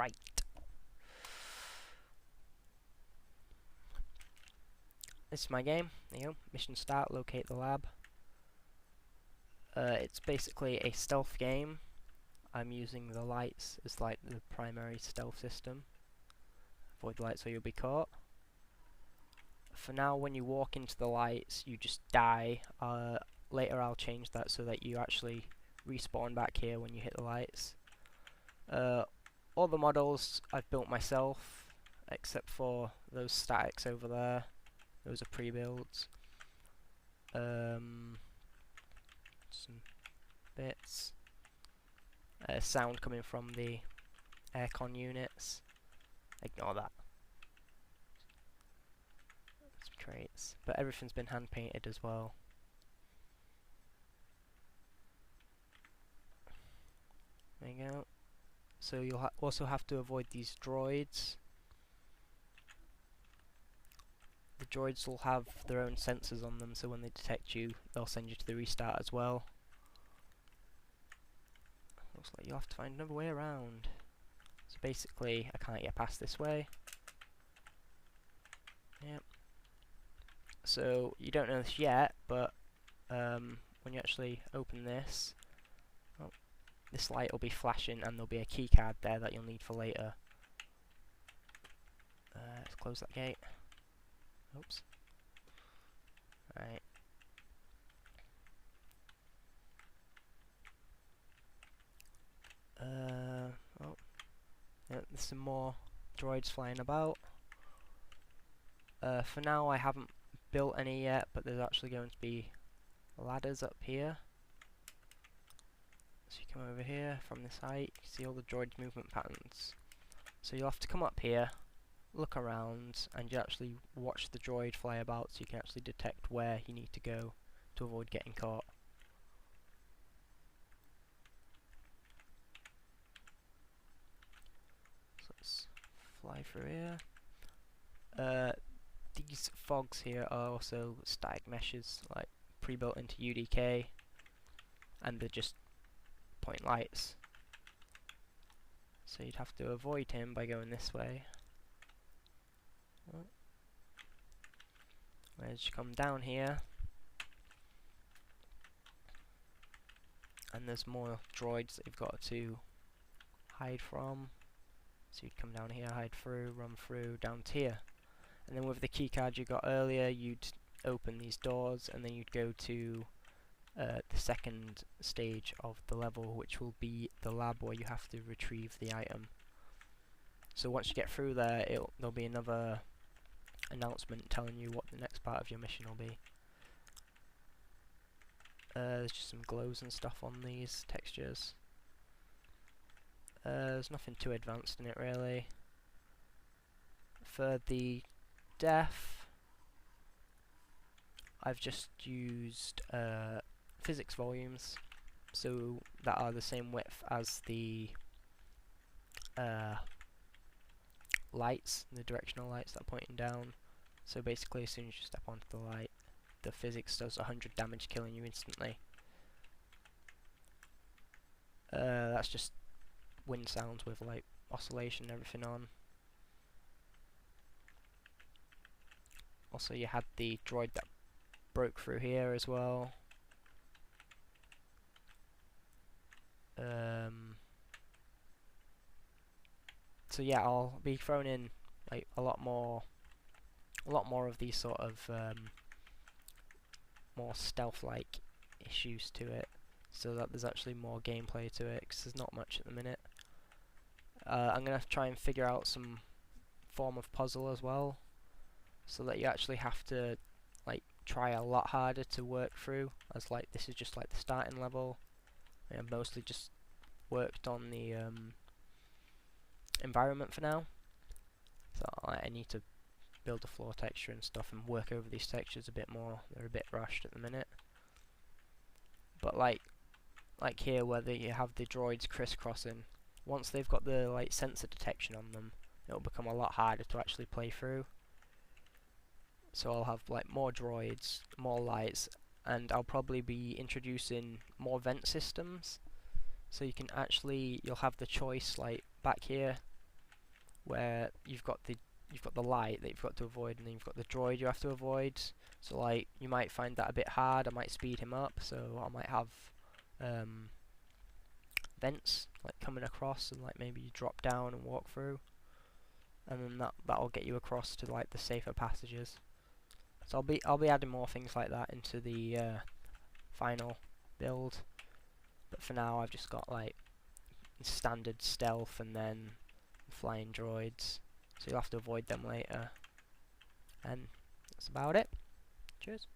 Right. This is my game. There you go. Mission start, locate the lab. It's basically a stealth game. I'm using the lights as like the primary stealth system. Avoid the lights or you'll be caught. For now, when you walk into the lights, you just die. Later I'll change that so that you actually respawn back here when you hit the lights. All the models I've built myself, except for those statics over there. Those are pre-builds. Some bits. Sound coming from the aircon units. Ignore that. Some crates. But everything's been hand painted as well. There you go. So you'll also have to avoid these droids. The droids will have their own sensors on them, so when they detect you, they'll send you to the restart as well. Looks like you'll have to find another way around. So basically, I can't get past this way. Yep. So you don't know this yet, but when you actually open this, this light will be flashing and there'll be a key card there that you'll need for later. Let's close that gate. Oops. Right. Oh. Yeah, there's some more droids flying about. For now I haven't built any yet, but there's actually going to be ladders up here. So you come over here from this height, you see all the droids' movement patterns. So you'll have to come up here, look around, and you actually watch the droid fly about so you can actually detect where you need to go to avoid getting caught. So let's fly through here. These fogs here are also static meshes, like pre-built into UDK, and they're just point lights. So you'd have to avoid him by going this way. Whereas you come down here, and there's more droids that you've got to hide from. So you'd come down here, hide through, run through, down to here. And then with the keycard you got earlier, you'd open these doors, and then you'd go to the second stage of the level, which will be the lab where you have to retrieve the item. So once you get through there, there'll be another announcement telling you what the next part of your mission will be. There's just some glows and stuff on these textures. There's nothing too advanced in it really. For the depth, I've just used physics volumes, so that are the same width as the lights, the directional lights that are pointing down. So basically as soon as you step onto the light, the physics does 100 damage, killing you instantly. That's just wind sounds with like oscillation and everything on. Also you had the droid that broke through here as well. So yeah, I'll be throwing in like a lot more of these sort of more stealth-like issues to it, so that there's actually more gameplay to it, because there's not much at the minute. I'm gonna try and figure out some form of puzzle as well, so that you actually have to like try a lot harder to work through, as like this is just like the starting level. I've mostly just worked on the environment for now, so I need to build a floor texture and stuff and work over these textures a bit more. They're a bit rushed at the minute, but like here where you have the droids crisscrossing, once they've got the like sensor detection on them, it'll become a lot harder to actually play through. So I'll have like more droids, more lights, and I'll probably be introducing more vent systems, so you can actually, you'll have the choice like back here where you've got the light that you've got to avoid, and then you've got the droid you have to avoid. So like you might find that a bit hard. I might speed him up, so I might have vents like coming across, and like maybe you drop down and walk through, and then that'll get you across to like the safer passages. So I'll be adding more things like that into the final build, but for now I've just got like standard stealth and then flying droids, so you'll have to avoid them later, and that's about it. Cheers.